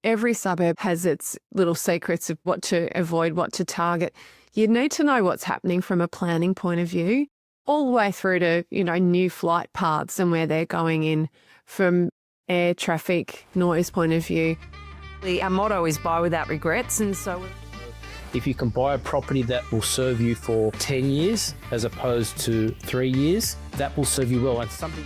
Every suburb has its little secrets of what to avoid, what to target. You need to know what's happening from a planning point of view, all the way through to, new flight paths and where they're going in from air traffic, noise point of view. Our motto is buy without regrets, and so if you can buy a property that will serve you for 10 years as opposed to 3 years, that will serve you well. And something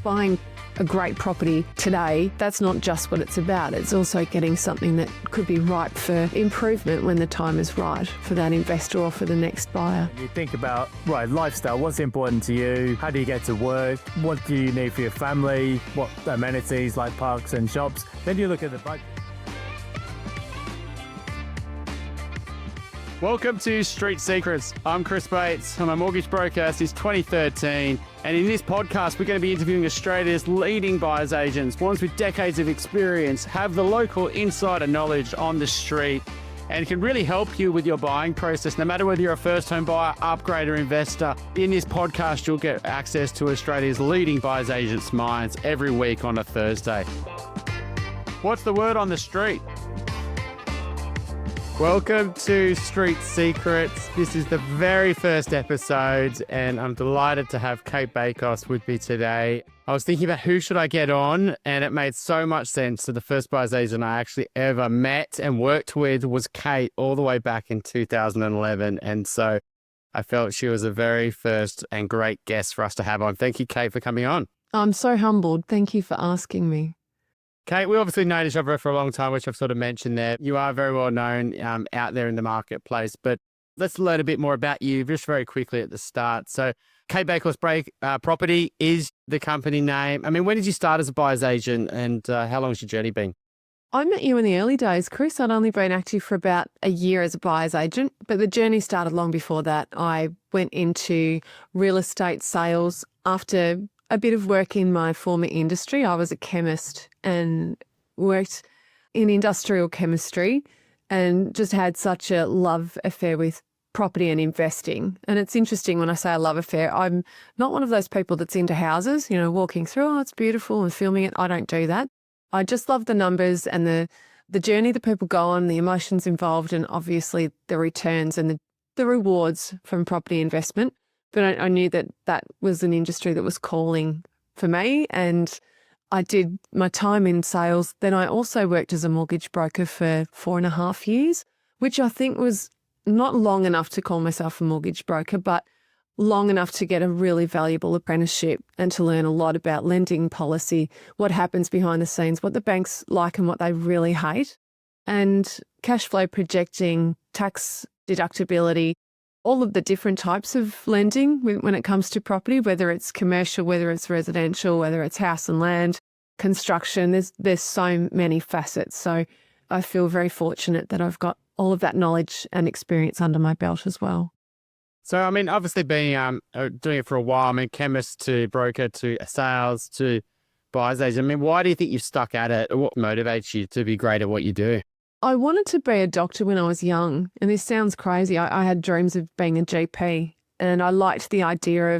Buying a great property today, that's not just what it's about. It's also getting something that could be ripe for improvement when the time is right for that investor or for the next buyer. You think about, lifestyle, what's important to you? How do you get to work? What do you need for your family? What amenities like parks and shops? Then you look at the budget. Welcome to Street Secrets. I'm Chris Bates. I'm a mortgage broker since 2013. And in this podcast, we're going to be interviewing Australia's leading buyer's agents, ones with decades of experience, have the local insider knowledge on the street, and can really help you with your buying process, no matter whether you're a first home buyer, upgrader, investor. In this podcast, you'll get access to Australia's leading buyer's agents' minds every week on a Thursday. What's the word on the street? Welcome to Street Secrets. This is the very first episode, and I'm delighted to have Cate Bakos with me today. I was thinking about who should I get on, and it made so much sense. So the first buyer's agent I actually ever met and worked with was Cate all the way back in 2011. And so I felt she was a very first and great guest for us to have on. Thank you, Cate, for coming on. I'm so humbled. Thank you for asking me. Cate, we obviously known each other for a long time, which I've sort of mentioned there. You are very well known out there in the marketplace, but let's learn a bit more about you just very quickly at the start. So Cate Bakos Property is the company name. I mean, when did you start as a buyer's agent, and how long has your journey been? I met you in the early days, Chris. I'd only been active for about a year as a buyer's agent, but the journey started long before that. I went into real estate sales after a bit of work in my former industry. I was a chemist and worked in industrial chemistry and just had such a love affair with property and investing. And it's interesting when I say a love affair, I'm not one of those people that's into houses, walking through, oh, it's beautiful and filming it. I don't do that. I just love the numbers and the journey that people go on, the emotions involved, and obviously the returns and the rewards from property investment. But I knew that that was an industry that was calling for me, and I did my time in sales. Then I also worked as a mortgage broker for 4.5 years, which I think was not long enough to call myself a mortgage broker, but long enough to get a really valuable apprenticeship and to learn a lot about lending policy, what happens behind the scenes, what the banks like and what they really hate, and cash flow projecting, tax deductibility, all of the different types of lending when it comes to property, whether it's commercial, whether it's residential, whether it's house and land, construction. There's so many facets. So I feel very fortunate that I've got all of that knowledge and experience under my belt as well. So, I mean, obviously being doing it for a while, I mean, chemist to broker to sales to buyer's agent. I mean, why do you think you've stuck at it? What motivates you to be great at what you do? I wanted to be a doctor when I was young, and this sounds crazy. I had dreams of being a GP, and I liked the idea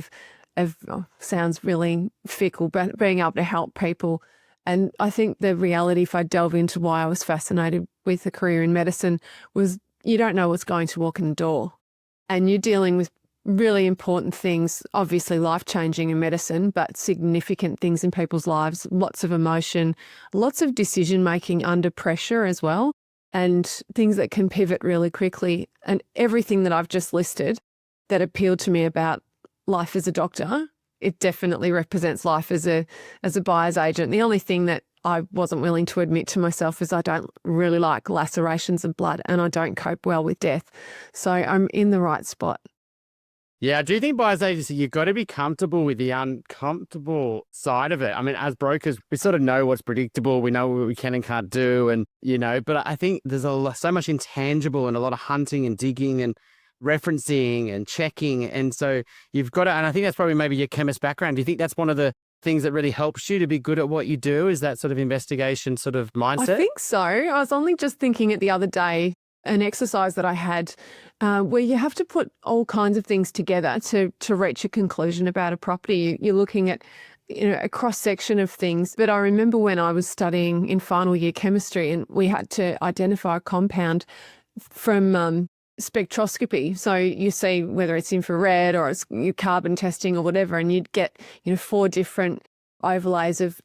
of sounds really fickle, but being able to help people. And I think the reality, if I delve into why I was fascinated with a career in medicine, was you don't know what's going to walk in the door, and you're dealing with really important things, obviously life-changing in medicine, but significant things in people's lives, lots of emotion, lots of decision-making under pressure as well, and things that can pivot really quickly. And everything that I've just listed that appealed to me about life as a doctor, it definitely represents life as a buyer's agent. The only thing that I wasn't willing to admit to myself is I don't really like lacerations of blood, and I don't cope well with death. So I'm in the right spot. Yeah, I do think buyer's agency, you've got to be comfortable with the uncomfortable side of it. I mean, as brokers, we sort of know what's predictable. We know what we can and can't do. And, but I think there's so much intangible and a lot of hunting and digging and referencing and checking. And so you've got to, and I think that's probably maybe your chemist background. Do you think that's one of the things that really helps you to be good at what you do? Is that sort of investigation sort of mindset? I think so. I was only just thinking it the other day, an exercise that I had where you have to put all kinds of things together to reach a conclusion about a property. You're looking at a cross-section of things. But I remember when I was studying in final year chemistry and we had to identify a compound from spectroscopy. So you see whether it's infrared or it's your carbon testing or whatever, and you'd get 4 different overlays of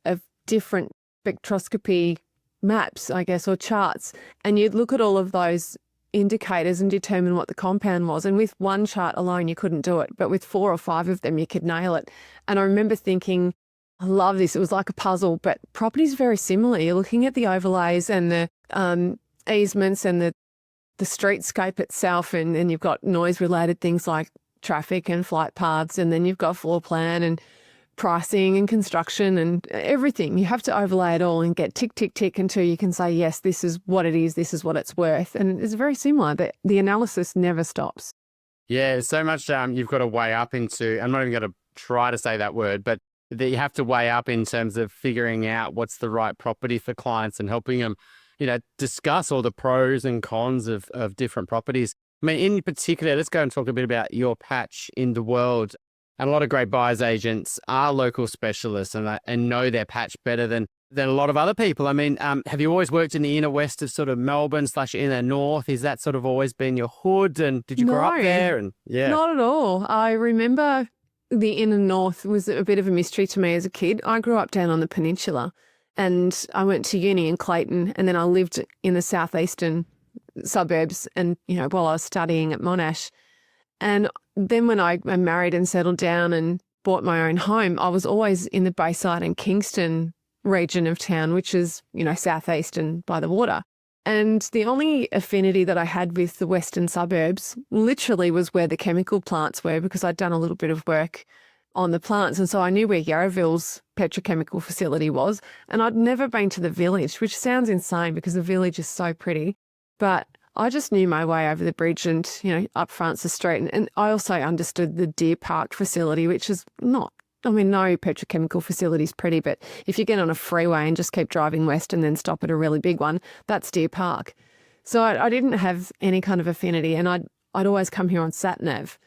different spectroscopy maps, I guess, or charts. And you'd look at all of those indicators and determine what the compound was. And with one chart alone, you couldn't do it. But with 4 or 5 of them, you could nail it. And I remember thinking, I love this. It was like a puzzle, but property's very similar. You're looking at the overlays and the easements and the streetscape itself, and you've got noise-related things like traffic and flight paths, and then you've got floor plan and pricing and construction and everything. You have to overlay it all and get tick, tick, tick until you can say, yes, this is what it is, this is what it's worth. And it's very similar. The analysis never stops. Yeah, so much you've got to weigh up into, I'm not even going to try to say that word, but that you have to weigh up in terms of figuring out what's the right property for clients and helping them discuss all the pros and cons of different properties. I mean, in particular, let's go and talk a bit about your patch in the world. And a lot of great buyers agents are local specialists and know their patch better than a lot of other people. I mean, have you always worked in the inner west of sort of Melbourne/inner north? Is that sort of always been your hood? And did you grow up there? And yeah, not at all. I remember the inner north was a bit of a mystery to me as a kid. I grew up down on the peninsula. And I went to uni in Clayton, and then I lived in the southeastern suburbs and, while I was studying at Monash. And then when I married and settled down and bought my own home, I was always in the Bayside and Kingston region of town, which is, southeast and by the water. And the only affinity that I had with the western suburbs literally was where the chemical plants were, because I'd done a little bit of work on the plants. And so I knew where Yarraville's petrochemical facility was. And I'd never been to the village, which sounds insane because the village is so pretty. But I just knew my way over the bridge and, up Francis Street. And I also understood the Deer Park facility, which is no petrochemical facility is pretty, but if you get on a freeway and just keep driving west and then stop at a really big one, that's Deer Park. So I didn't have any kind of affinity, and I'd always come here on sat-nav.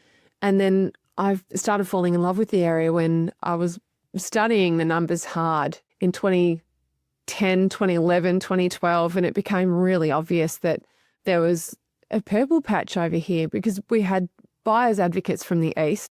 And then I started falling in love with the area when I was studying the numbers hard in 2010, 2011, 2012, and it became really obvious that there was a purple patch over here because we had buyers advocates from the east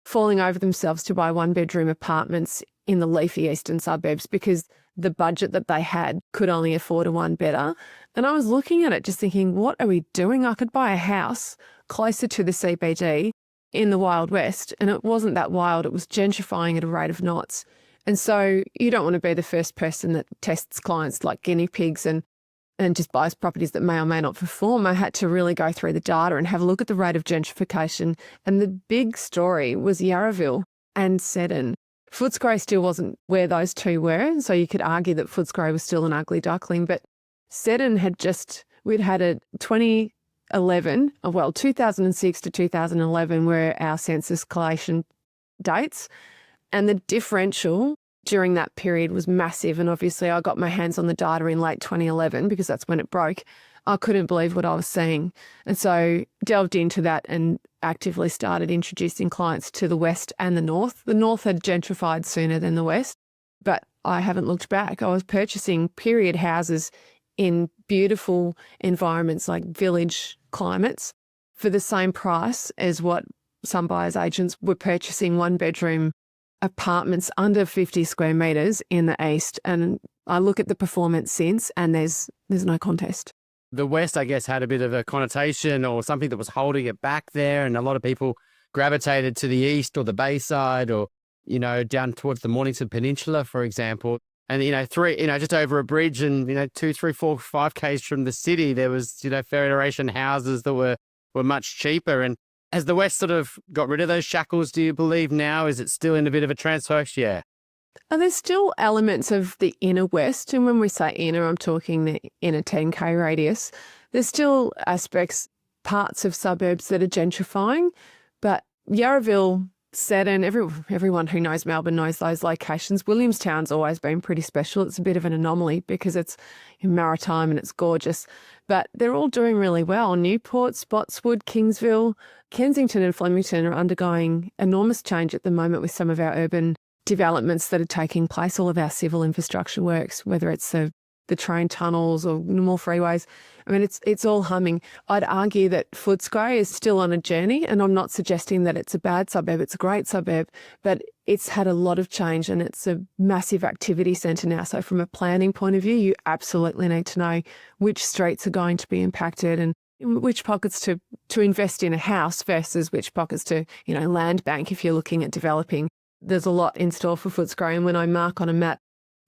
falling over themselves to buy 1-bedroom apartments in the leafy eastern suburbs because the budget that they had could only afford a 1-bedder. And I was looking at it just thinking, what are we doing? I could buy a house closer to the CBD in the Wild West, and it wasn't that wild. It was gentrifying at a rate of knots. And so you don't want to be the first person that tests clients like guinea pigs and just buys properties that may or may not perform. I had to really go through the data and have a look at the rate of gentrification. And the big story was Yarraville and Seddon. Footscray still wasn't where those two were, so you could argue that Footscray was still an ugly duckling, but Seddon we'd had a 2006 to 2011 were our census collation dates. And the differential during that period was massive. And obviously I got my hands on the data in late 2011 because that's when it broke. I couldn't believe what I was seeing. And so delved into that and actively started introducing clients to the west and the north. The north had gentrified sooner than the west, but I haven't looked back. I was purchasing period houses in beautiful environments like village climates for the same price as what some buyers agents were purchasing 1-bedroom apartments under 50 square metres in the east. And I look at the performance since, and there's no contest. The West, I guess, had a bit of a connotation or something that was holding it back there. And a lot of people gravitated to the east or the Bayside or, down towards the Mornington Peninsula, for example. And, just over a bridge and, 2, 3, 4, 5 Ks from the city, there was, Federation houses that were much cheaper. And has the West sort of got rid of those shackles, do you believe now? Is it still in a bit of a transfer? Yeah. There's still elements of the inner West. And when we say inner, I'm talking the inner 10K radius. There's still aspects, parts of suburbs that are gentrifying. But Yarraville, Seddon, everyone who knows Melbourne knows those locations. Williamstown's always been pretty special. It's a bit of an anomaly because it's maritime and it's gorgeous. But they're all doing really well. Newport, Spotswood, Kingsville, Kensington and Flemington are undergoing enormous change at the moment with some of our urban developments that are taking place, all of our civil infrastructure works, whether it's the train tunnels or more freeways. I mean, it's all humming. I'd argue that Footscray is still on a journey, and I'm not suggesting that it's a bad suburb. It's a great suburb, but it's had a lot of change and it's a massive activity centre now. So from a planning point of view, you absolutely need to know which streets are going to be impacted and which pockets to invest in a house versus which pockets to, land bank if you're looking at developing. There's a lot in store for Footscray, and when I mark on a map,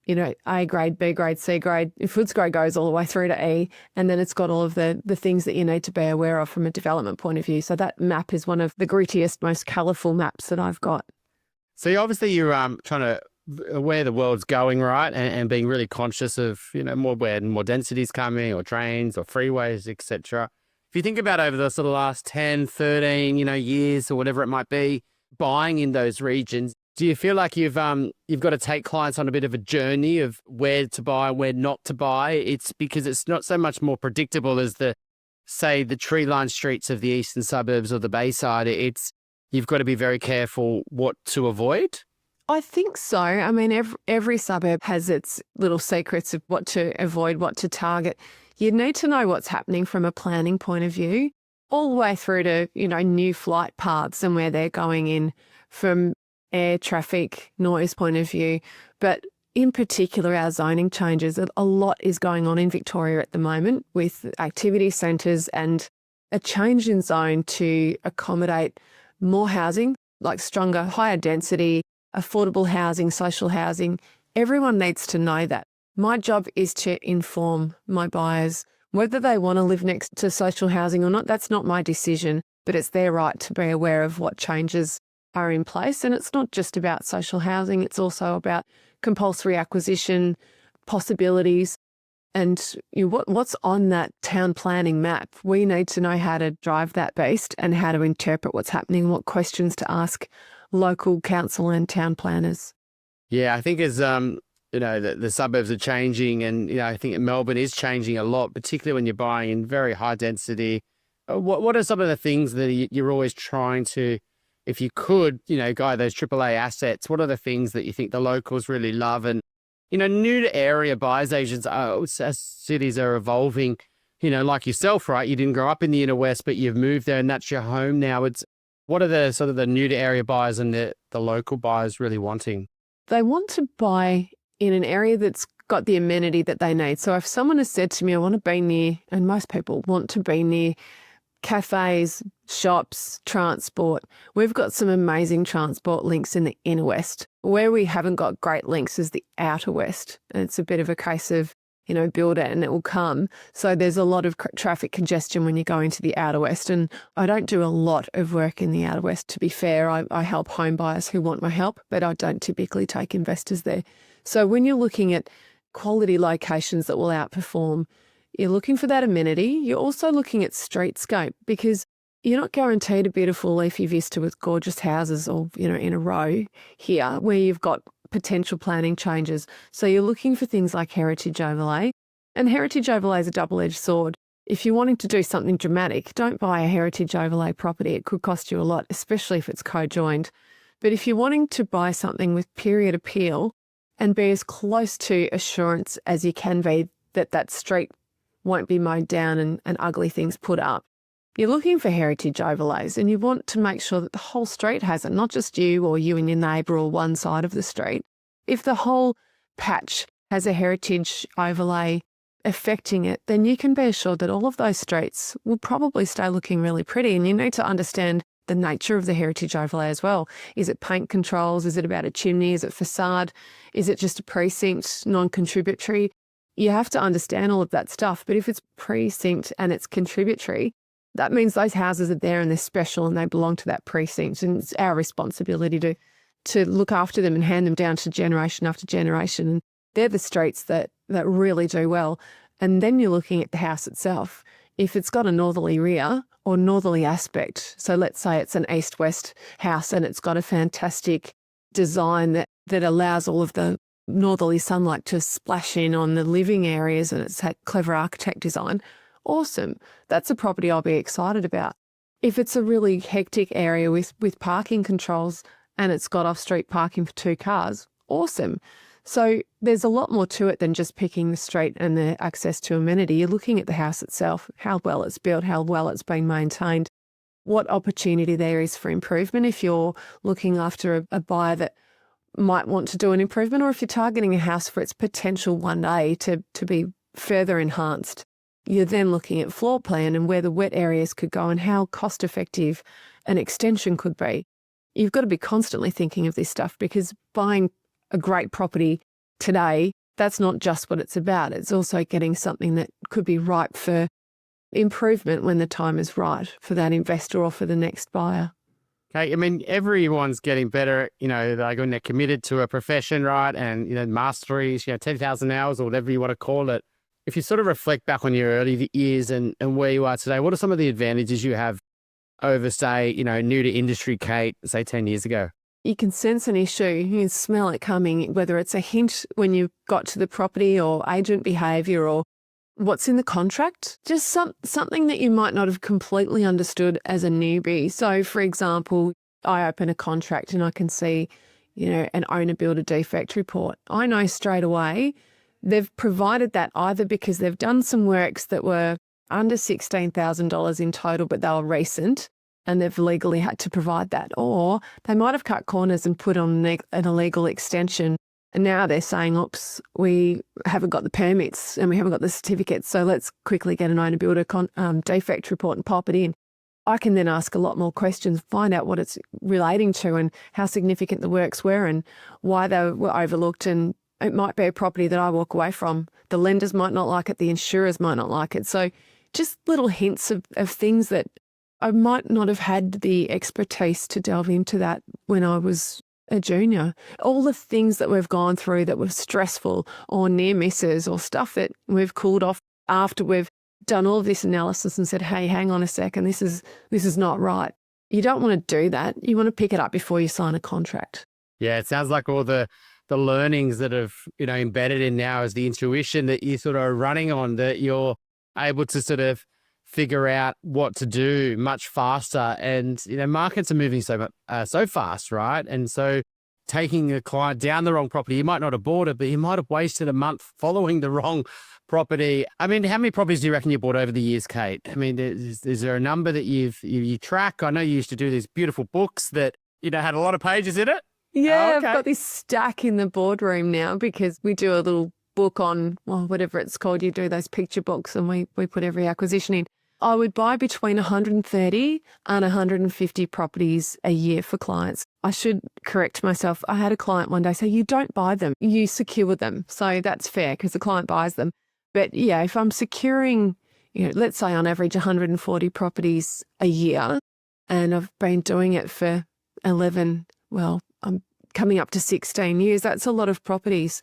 A grade, B grade, C grade, Footscray goes all the way through to E, and then it's got all of the things that you need to be aware of from a development point of view. So that map is one of the grittiest, most colourful maps that I've got. So obviously you're trying to where the world's going, right? And being really conscious of, where more density is coming or trains or freeways, etc. If you think about over the sort of last 10, 13, years or whatever it might be, buying in those regions, do you feel like you've got to take clients on a bit of a journey of where to buy, where not to buy? It's because it's not so much more predictable as the tree-lined streets of the eastern suburbs or the Bayside. You've got to be very careful what to avoid. I think so. I mean, every suburb has its little secrets of what to avoid, what to target. You need to know what's happening from a planning point of view, all the way through to, new flight paths and where they're going in from air traffic, noise point of view. But in particular, our zoning changes, a lot is going on in Victoria at the moment with activity centres and a change in zone to accommodate more housing, like stronger, higher density, affordable housing, social housing. Everyone needs to know that. My job is to inform my buyers whether they want to live next to social housing or not. That's not my decision, but it's their right to be aware of what changes are in place. And it's not just about social housing, it's also about compulsory acquisition, possibilities, and what's on that town planning map. We need to know how to drive that beast and how to interpret what's happening, what questions to ask local council and town planners. Yeah, I think as the suburbs are changing, and I think Melbourne is changing a lot, particularly when you're buying in very high density. What are some of the things that you're always trying to, if you could, guide those AAA assets? What are the things that you think the locals really love? And new to area buyers agents, as cities are evolving, like yourself, right? You didn't grow up in the inner west, but you've moved there and that's your home now. What are the sort of the new to area buyers and the local buyers really wanting? They want to buy in an area that's got the amenity that they need. So if someone has said to me, I want to be near, and most people want to be near cafes, shops, transport. We've got some amazing transport links in the inner west. Where we haven't got great links is the outer west. And it's a bit of a case of, build it and it will come. So there's a lot of traffic congestion when you go into the outer west. And I don't do a lot of work in the outer west, to be fair. I help home buyers who want my help, but I don't typically take investors there. So when you're looking at quality locations that will outperform, you're looking for that amenity. You're also looking at streetscape, because you're not guaranteed a beautiful leafy vista with gorgeous houses all, in a row here where you've got potential planning changes. So you're looking for things like heritage overlay. And heritage overlay is a double-edged sword. If you're wanting to do something dramatic, don't buy a heritage overlay property. It could cost you a lot, especially if it's co-joined. But if you're wanting to buy something with period appeal and be as close to assurance as you can be that street won't be mowed down and ugly things put up, you're looking for heritage overlays, and you want to make sure that the whole street has it, not just you or you and your neighbour or one side of the street. If the whole patch has a heritage overlay affecting it, then you can be assured that all of those streets will probably stay looking really pretty, and you need to understand the nature of the heritage overlay as well. Is it paint controls? Is it about a chimney? Is it facade? Is it just a precinct, non-contributory? You have to understand all of that stuff. But if it's precinct and it's contributory, that means those houses are there and they're special and they belong to that precinct. And it's our responsibility to look after them and hand them down to generation after generation. And they're the streets that really do well. And then you're looking at the house itself. If it's got a northerly rear or northerly aspect, so let's say it's an east-west house and it's got a fantastic design that allows all of the northerly sunlight to splash in on the living areas, and it's had clever architect design, awesome. That's a property I'll be excited about. If it's a really hectic area with parking controls, and it's got off-street parking for 2 cars, awesome. So there's a lot more to it than just picking the street and the access to amenity. You're looking at the house itself, how well it's built, how well it's been maintained, what opportunity there is for improvement if you're looking after a buyer that might want to do an improvement, or if you're targeting a house for its potential one day to be further enhanced. You're then looking at floor plan and where the wet areas could go and how cost effective an extension could be. You've got to be constantly thinking of this stuff, because buying a great property today, that's not just what it's about. It's also getting something that could be ripe for improvement when the time is right for that investor or for the next buyer. Okay, I mean, everyone's getting better, like when they're committed to a profession, right? And, masteries, 10,000 hours or whatever you want to call it. If you sort of reflect back on your early years and where you are today, what are some of the advantages you have over, say, new to industry Cate, say 10 years ago? You can sense an issue, you can smell it coming, whether it's a hint when you got to the property or agent behaviour or what's in the contract, just something that you might not have completely understood as a newbie. So, for example, I open a contract and I can see, an owner-builder defect report. I know straight away they've provided that either because they've done some works that were under $16,000 in total, but they were recent and they've legally had to provide that, or they might have cut corners and put on an illegal extension. And now they're saying, oops, we haven't got the permits and we haven't got the certificates, so let's quickly get an owner-builder defect report and pop it in. I can then ask a lot more questions, find out what it's relating to and how significant the works were and why they were overlooked. And it might be a property that I walk away from. The lenders might not like it, the insurers might not like it. So just little hints of things that I might not have had the expertise to delve into that when I was a junior. All the things that we've gone through that were stressful or near misses or stuff that we've cooled off after we've done all of this analysis and said, hey, hang on a second, this is not right. You don't want to do that. You want to pick it up before you sign a contract. Yeah, it sounds like all the learnings that have, embedded in now is the intuition that you sort of are running on, that you're able to sort of figure out what to do much faster. And, markets are moving so fast, right? And so taking a client down the wrong property, you might not have bought it, but you might have wasted a month following the wrong property. I mean, how many properties do you reckon you bought over the years, Cate? I mean, is there a number that you track? I know you used to do these beautiful books that, had a lot of pages in it. Yeah, Oh, okay. I've got this stack in the boardroom now because we do a little book on, whatever it's called. You do those picture books and we put every acquisition in. I would buy between 130 and 150 properties a year for clients. I should correct myself. I had a client one day say, you don't buy them, you secure them. So that's fair because the client buys them. But yeah, if I'm securing, let's say on average 140 properties a year, and I've been doing it for 11, I'm coming up to 16 years, that's a lot of properties.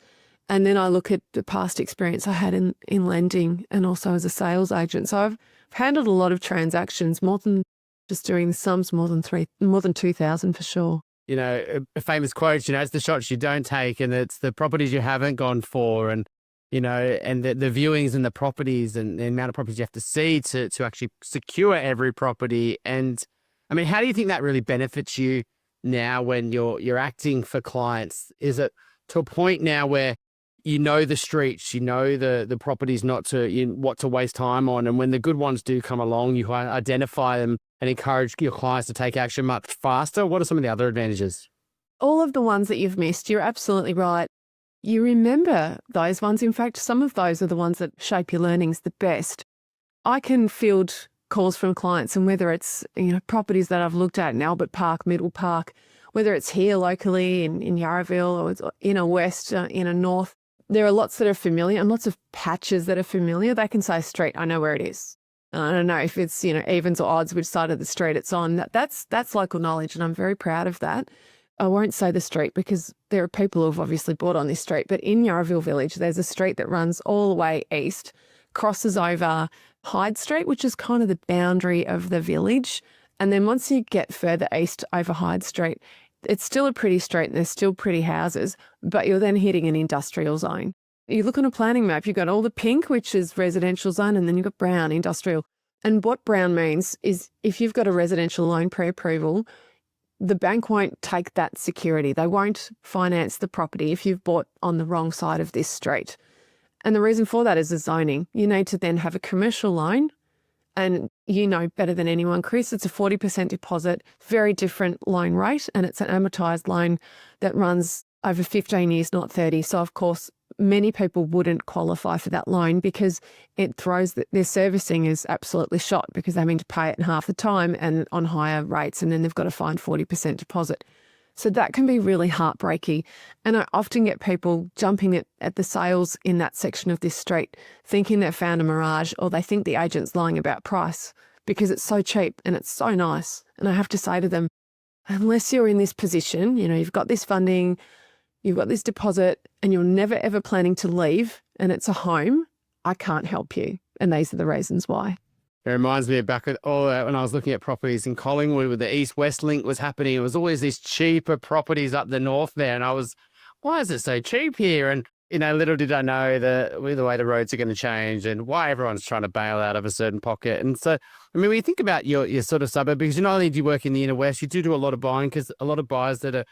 And then I look at the past experience I had in lending and also as a sales agent. So I've handled a lot of transactions, more than just doing the sums, more than 2,000 for sure. A famous quote, it's the shots you don't take and it's the properties you haven't gone for, and, and the viewings and the properties and the amount of properties you have to see to actually secure every property. And I mean, how do you think that really benefits you now when you're acting for clients? Is it to a point now where the streets, the properties what to waste time on, and when the good ones do come along, you identify them and encourage your clients to take action much faster? What are some of the other advantages? All of the ones that you've missed, you're absolutely right. You remember those ones. In fact, some of those are the ones that shape your learnings the best. I can field calls from clients, and whether it's properties that I've looked at in Albert Park, Middle Park, whether it's here locally in Yarraville or it's inner west, inner north, there are lots that are familiar and lots of patches that are familiar. They can say street, I know where it is. I don't know if it's evens or odds which side of the street it's on. That's local knowledge, and I'm very proud of that. I won't say the street because there are people who have obviously bought on this street, but in Yarraville Village, there's a street that runs all the way east, crosses over Hyde Street, which is kind of the boundary of the village. And then once you get further east over Hyde Street, it's still a pretty street and there's still pretty houses, but you're then hitting an industrial zone. You look on a planning map, you've got all the pink, which is residential zone, and then you've got brown, industrial. And what brown means is if you've got a residential loan pre-approval, the bank won't take that security. They won't finance the property if you've bought on the wrong side of this street. And the reason for that is the zoning. You need to then have a commercial loan, and you know better than anyone, Chris, it's a 40% deposit, very different loan rate, and it's an amortised loan that runs over 15 years, not 30. So, of course, many people wouldn't qualify for that loan because it throws their servicing is absolutely shot because they're having to pay it in half the time and on higher rates, and then they've got to find 40% deposit. So that can be really heartbreaking. And I often get people jumping at the sales in that section of this street, thinking they've found a mirage, or they think the agent's lying about price because it's so cheap and it's so nice. And I have to say to them, unless you're in this position, you know, you've got this funding, you've got this deposit, and you're never ever planning to leave, and it's a home, I can't help you. And these are the reasons why. It reminds me of back at all when I was looking at properties in Collingwood where the East-West link was happening. It was always these cheaper properties up the north there. And I was, why is it so cheap here? And, you know, little did I know the way the roads are going to change and why everyone's trying to bail out of a certain pocket. And so, I mean, when you think about your sort of suburb, because not only do you work in the inner west, you do a lot of buying because a lot of buyers that are,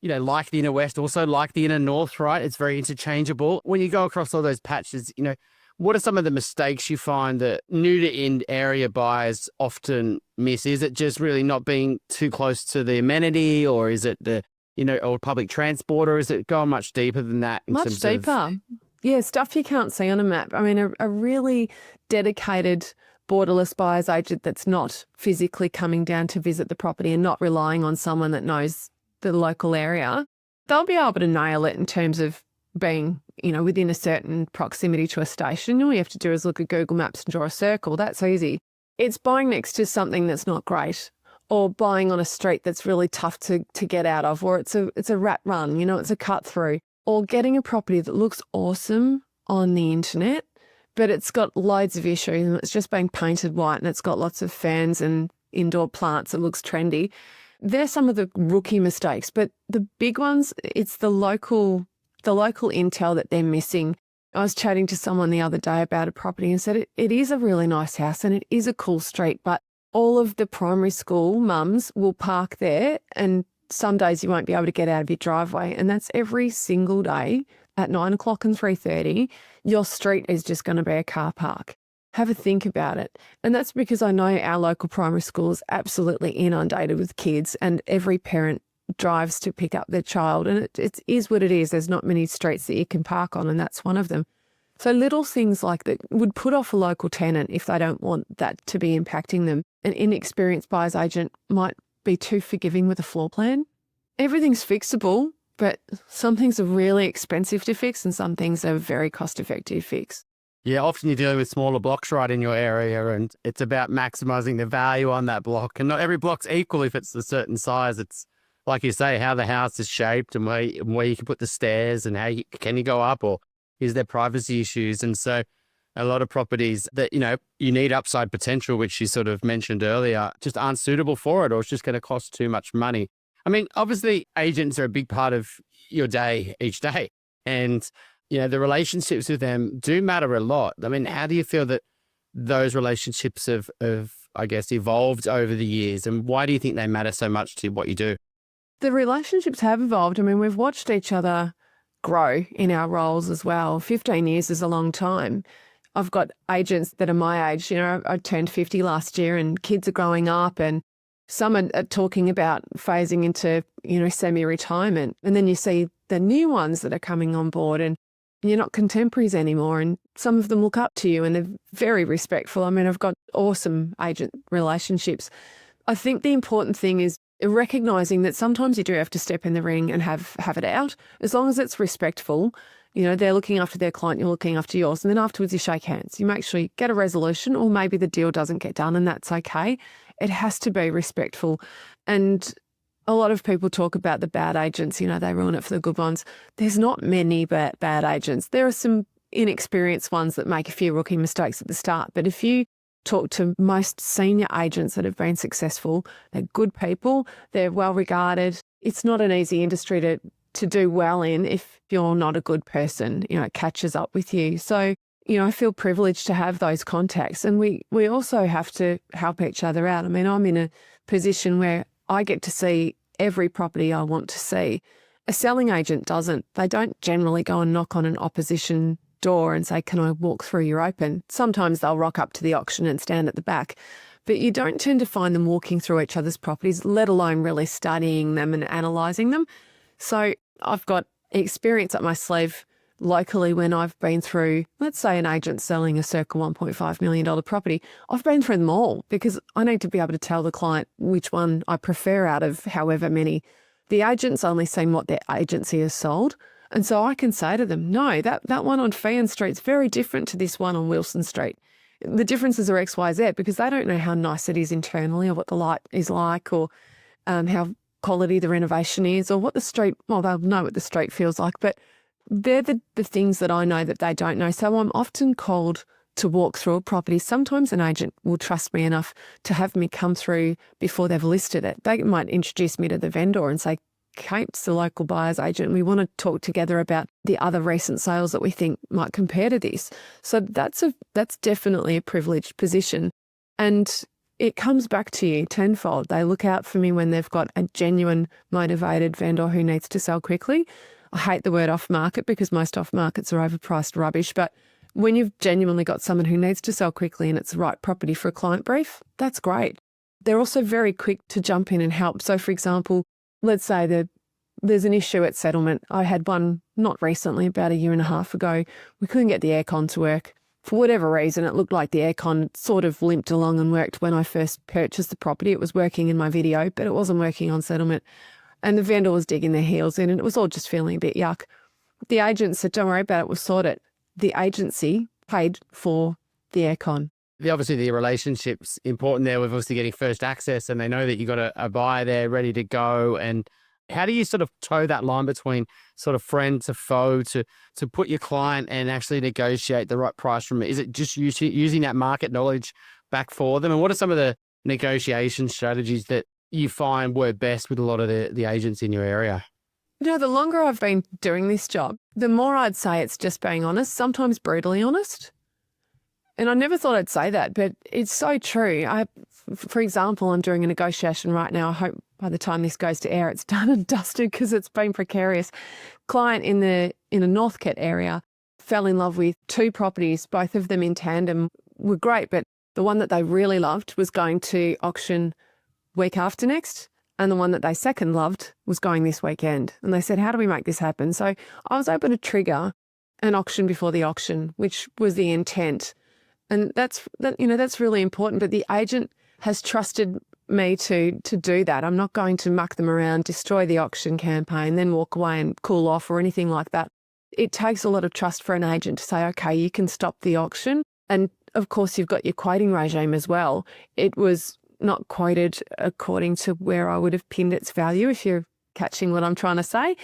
you know, like the inner west also like the inner north, right? It's very interchangeable. When you go across all those patches, you know, what are some of the mistakes you find that new to in area buyers often miss? Is it just really not being too close to the amenity, or is it the, you know, or public transport, or is it going much deeper than that? Much deeper. Yeah, stuff you can't see on a map. I mean, a really dedicated borderless buyer's agent that's not physically coming down to visit the property and not relying on someone that knows the local area, they'll be able to nail it in terms of being, you know, within a certain proximity to a station. All you have to do is look at Google Maps and draw a circle. That's easy. It's buying next to something that's not great, or buying on a street that's really tough to get out of, or it's a rat run, you know, it's a cut through, or getting a property that looks awesome on the internet, but it's got loads of issues and it's just being painted white and it's got lots of fans and indoor plants. It looks trendy. They're some of the rookie mistakes, but the big ones, it's the local intel that they're missing. I was chatting to someone the other day about a property and said it is a really nice house and it is a cool street, but all of the primary school mums will park there, and some days you won't be able to get out of your driveway, and that's every single day at 9 o'clock and 3:30. Your street is just going to be a car park. Have a think about it. And that's because I know our local primary school is absolutely inundated with kids, and every parent drives to pick up their child, and it is what it is. There's not many streets that you can park on, and that's one of them. So little things like that would put off a local tenant if they don't want that to be impacting them. An inexperienced buyer's agent might be too forgiving with a floor plan. Everything's fixable, but some things are really expensive to fix and some things are very cost-effective to fix. Yeah, often you're dealing with smaller blocks right in your area, and it's about maximizing the value on that block. And not every block's equal if it's a certain size. It's, like you say, how the house is shaped and where you can put the stairs and can you go up, or is there privacy issues? And so a lot of properties that, you know, you need upside potential, which you sort of mentioned earlier, just aren't suitable for it, or it's just going to cost too much money. I mean, obviously agents are a big part of your day each day, and, you know, the relationships with them do matter a lot. I mean, how do you feel that those relationships have, I guess, evolved over the years, and why do you think they matter so much to what you do? The relationships have evolved. I mean, we've watched each other grow in our roles as well. 15 years is a long time. I've got agents that are my age. You know, I turned 50 last year and kids are growing up, and some are talking about phasing into, you know, semi-retirement. And then you see the new ones that are coming on board, and you're not contemporaries anymore. And some of them look up to you and they're very respectful. I mean, I've got awesome agent relationships. I think the important thing is recognizing that sometimes you do have to step in the ring and have it out, as long as it's respectful. You know, they're looking after their client, you're looking after yours. And then afterwards you shake hands. You make sure you get a resolution, or maybe the deal doesn't get done, and that's okay. It has to be respectful. And a lot of people talk about the bad agents, you know, they ruin it for the good ones. There's not many bad agents. There are some inexperienced ones that make a few rookie mistakes at the start. But if you talk to most senior agents that have been successful, they're good people, they're well regarded. It's not an easy industry to do well in if you're not a good person. You know, it catches up with you. So, you know, I feel privileged to have those contacts, and we also have to help each other out. I mean, I'm in a position where I get to see every property I want to see. A selling agent doesn't. They don't generally go and knock on an opposition door and say, can I walk through, you're open. Sometimes they'll rock up to the auction and stand at the back. But you don't tend to find them walking through each other's properties, let alone really studying them and analysing them. So I've got experience up my sleeve locally when I've been through, let's say, an agent selling a circa $1.5 million property. I've been through them all because I need to be able to tell the client which one I prefer out of however many. The agent's only seen what their agency has sold. And so I can say to them, no, that one on Fian Street's very different to this one on Wilson Street. The differences are X, Y, Z because they don't know how nice it is internally or what the light is like or how quality the renovation is or what the street, well, they'll know what the street feels like, but they're the things that I know that they don't know. So I'm often called to walk through a property. Sometimes an agent will trust me enough to have me come through before they've listed it. They might introduce me to the vendor and say, Cate's the local buyer's agent. We want to talk together about the other recent sales that we think might compare to this. So that's definitely a privileged position. And it comes back to you tenfold. They look out for me when they've got a genuine, motivated vendor who needs to sell quickly. I hate the word off-market because most off-markets are overpriced rubbish. But when you've genuinely got someone who needs to sell quickly and it's the right property for a client brief, that's great. They're also very quick to jump in and help. So, for example, let's say there's an issue at settlement. I had one not recently, about a year and a half ago. We couldn't get the aircon to work. For whatever reason, it looked like the aircon sort of limped along and worked when I first purchased the property. It was working in my video, but it wasn't working on settlement. And the vendor was digging their heels in and it was all just feeling a bit yuck. The agent said, don't worry about it, we'll sort it. The agency paid for the aircon. Obviously, the relationship's important there with obviously getting first access and they know that you've got a buyer there ready to go. And how do you sort of toe that line between sort of friend to foe to put your client and actually negotiate the right price from it? Is it just using that market knowledge back for them? And what are some of the negotiation strategies that you find work best with a lot of the agents in your area? You know, the longer I've been doing this job, the more I'd say it's just being honest, sometimes brutally honest. And I never thought I'd say that, but it's so true. For example, I'm doing a negotiation right now. I hope by the time this goes to air, it's done and dusted because it's been precarious. Client in a Northcote area fell in love with two properties, both of them in tandem were great, but the one that they really loved was going to auction week after next. And the one that they second loved was going this weekend. And they said, how do we make this happen? So I was able to trigger an auction before the auction, which was the intent. And that's really important. But the agent has trusted me to do that. I'm not going to muck them around, destroy the auction campaign, then walk away and cool off or anything like that. It takes a lot of trust for an agent to say, okay, you can stop the auction. And of course, you've got your quoting regime as well. It was not quoted according to where I would have pinned its value, if you're catching what I'm trying to say.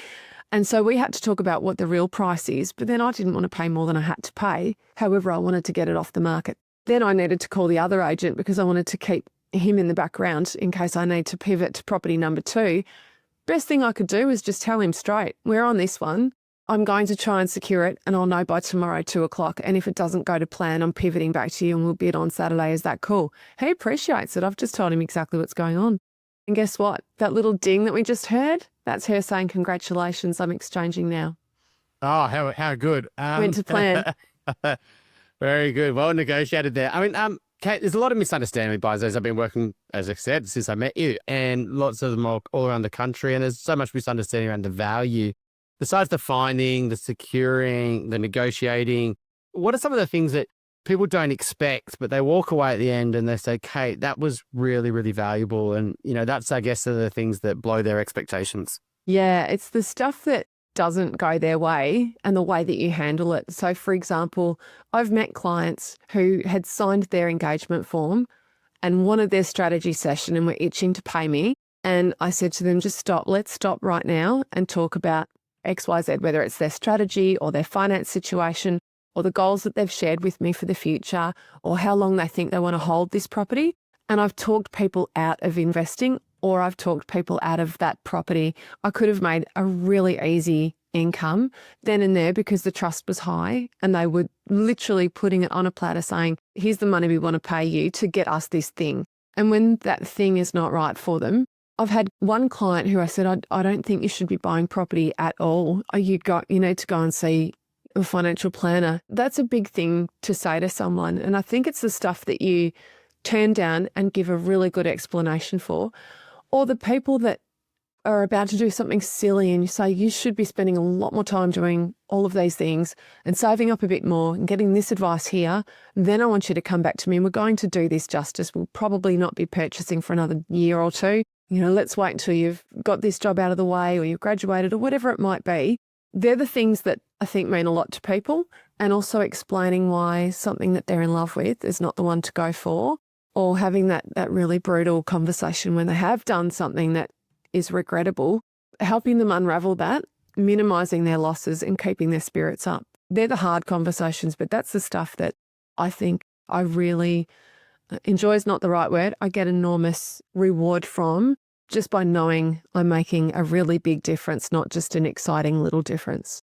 And so we had to talk about what the real price is, but then I didn't want to pay more than I had to pay. However, I wanted to get it off the market. Then I needed to call the other agent because I wanted to keep him in the background in case I need to pivot to property number 2. Best thing I could do was just tell him straight, we're on this one. I'm going to try and secure it and I'll know by tomorrow 2:00. And if it doesn't go to plan, I'm pivoting back to you and we'll bid on Saturday. Is that cool? He appreciates it. I've just told him exactly what's going on. And guess what? That little ding that we just heard, that's her saying, congratulations, I'm exchanging now. Oh, how good. Went to plan. Very good. Well negotiated there. I mean, Cate, there's a lot of misunderstanding with buyers. I've been working, as I said, since I met you, and lots of them all around the country. And there's so much misunderstanding around the value. Besides the finding, the securing, the negotiating, what are some of the things that people don't expect, but they walk away at the end and they say, Cate, that was really, really valuable. And, that's, I guess, are the things that blow their expectations. Yeah, it's the stuff that doesn't go their way and the way that you handle it. So, for example, I've met clients who had signed their engagement form and wanted their strategy session and were itching to pay me. And I said to them, just stop. Let's stop right now and talk about XYZ, whether it's their strategy or their finance situation or the goals that they've shared with me for the future or how long they think they want to hold this property. And I've talked people out of investing or I've talked people out of that property. I could have made a really easy income then and there because the trust was high and they were literally putting it on a platter saying, here's the money we want to pay you to get us this thing. And when that thing is not right for them, I've had one client who I said, I don't think you should be buying property at all. You need to go and see a financial planner. That's a big thing to say to someone. And I think it's the stuff that you turn down and give a really good explanation for. Or the people that are about to do something silly and you say you should be spending a lot more time doing all of these things and saving up a bit more and getting this advice here, then I want you to come back to me and we're going to do this justice. We'll probably not be purchasing for another year or two. Let's wait until you've got this job out of the way or you've graduated or whatever it might be. They're the things that I think mean a lot to people, and also explaining why something that they're in love with is not the one to go for, or having that really brutal conversation when they have done something that is regrettable, helping them unravel that, minimising their losses and keeping their spirits up. They're the hard conversations, but that's the stuff that I think I really enjoy is not the right word. I get enormous reward from just by knowing I'm making a really big difference, not just an exciting little difference.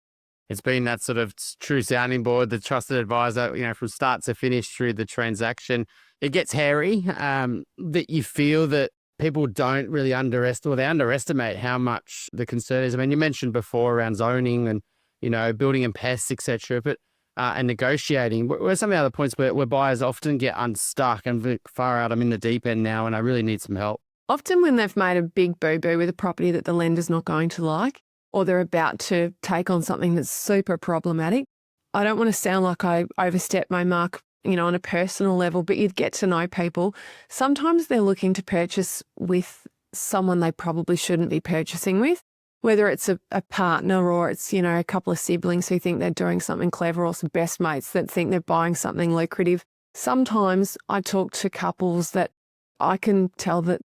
It's been that sort of true sounding board, the trusted advisor, from start to finish through the transaction. It gets hairy, that you feel that people don't really underestimate how much the concern is. I mean, you mentioned before around zoning and, building and pests, etc., but and negotiating. What are some of the other points where buyers often get unstuck and far out, I'm in the deep end now and I really need some help? Often when they've made a big boo-boo with a property that the lender's not going to like, or they're about to take on something that's super problematic, I don't want to sound like I overstep my mark, on a personal level, but you'd get to know people. Sometimes they're looking to purchase with someone they probably shouldn't be purchasing with, whether it's a partner or it's, a couple of siblings who think they're doing something clever or some best mates that think they're buying something lucrative. Sometimes I talk to couples that I can tell that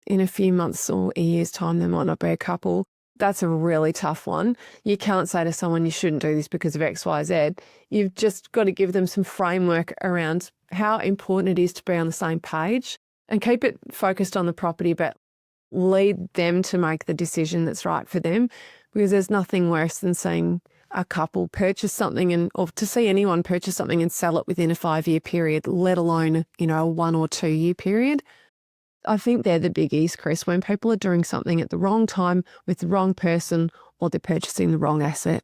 in a few months or a year's time, they might not be a couple. That's a really tough one. You can't say to someone you shouldn't do this because of X, Y, Z. You've just got to give them some framework around how important it is to be on the same page and keep it focused on the property, but lead them to make the decision that's right for them, because there's nothing worse than seeing a couple purchase something or to see anyone purchase something and sell it within a 5-year period, let alone, a 1 or 2 year period. I think they're the biggies, Chris, when people are doing something at the wrong time with the wrong person or they're purchasing the wrong asset.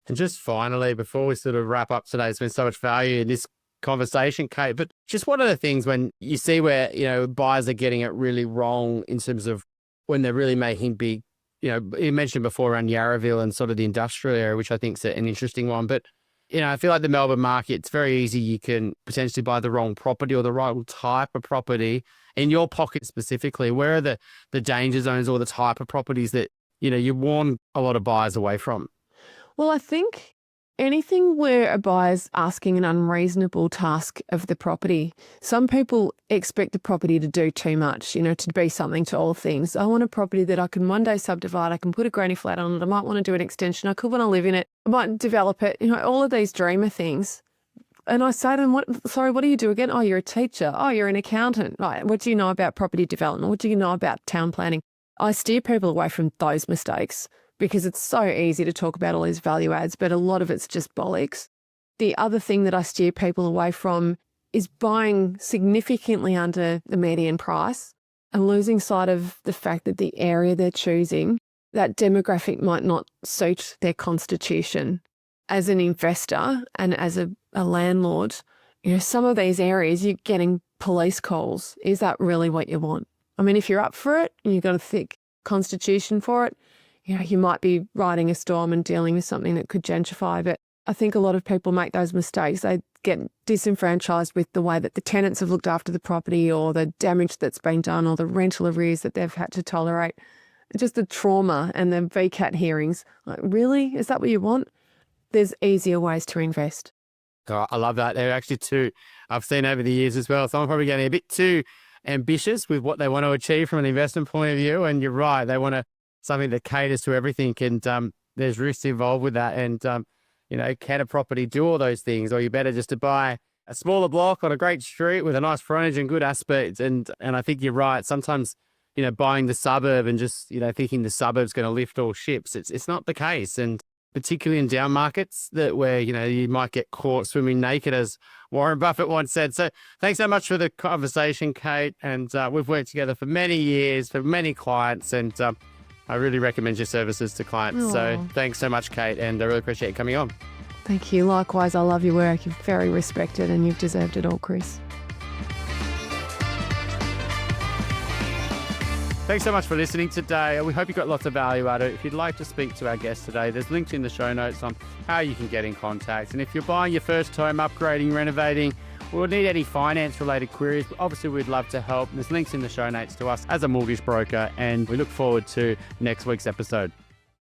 And just finally, before we sort of wrap up today, there's been so much value in this conversation, Kate, but just what are the things when you see where, buyers are getting it really wrong in terms of when they're really making big, you mentioned before around Yarraville and sort of the industrial area, which I think is an interesting one, but I feel like the Melbourne market, it's very easy. You can potentially buy the wrong property or the wrong type of property. In your pocket specifically, where are the danger zones or the type of properties that, you warn a lot of buyers away from? Well, I think anything where a buyer's asking an unreasonable task of the property. Some people expect the property to do too much, to be something to all things. I want a property that I can one day subdivide. I can put a granny flat on it. I might want to do an extension. I could want to live in it. I might develop it. All of these dreamer things. And I say to them, what do you do again? Oh, you're a teacher. Oh, you're an accountant. Right. What do you know about property development? What do you know about town planning? I steer people away from those mistakes because it's so easy to talk about all these value adds, but a lot of it's just bollocks. The other thing that I steer people away from is buying significantly under the median price and losing sight of the fact that the area they're choosing, that demographic might not suit their constitution. As an investor and as a landlord, some of these areas you're getting police calls. Is that really what you want? I mean, if you're up for it and you've got a thick constitution for it, you might be riding a storm and dealing with something that could gentrify. But I think a lot of people make those mistakes. They get disenfranchised with the way that the tenants have looked after the property or the damage that's been done or the rental arrears that they've had to tolerate. Just the trauma and the VCAT hearings. Like, really? Is that what you want? There's easier ways to invest. Oh, I love that. There are actually two I've seen over the years as well. Someone probably getting a bit too ambitious with what they want to achieve from an investment point of view. And you're right. They want something that caters to everything. And there's risks involved with that. And, can a property do all those things? Or you better just to buy a smaller block on a great street with a nice frontage and good aspects. And I think you're right. Sometimes, buying the suburb and just, thinking the suburb's going to lift all ships. It's not the case. And particularly in down markets where, you might get caught swimming naked, as Warren Buffett once said. So thanks so much for the conversation, Cate. And we've worked together for many years, for many clients, and I really recommend your services to clients. Aww. So thanks so much, Cate, and I really appreciate you coming on. Thank you. Likewise, I love your work. You're very respected and you've deserved it all, Chris. Thanks so much for listening today. We hope you got lots of value out of it. If you'd like to speak to our guest today, there's links in the show notes on how you can get in contact. And if you're buying your first home, upgrading, renovating, or need any finance-related queries, obviously we'd love to help. There's links in the show notes to us as a mortgage broker, and we look forward to next week's episode.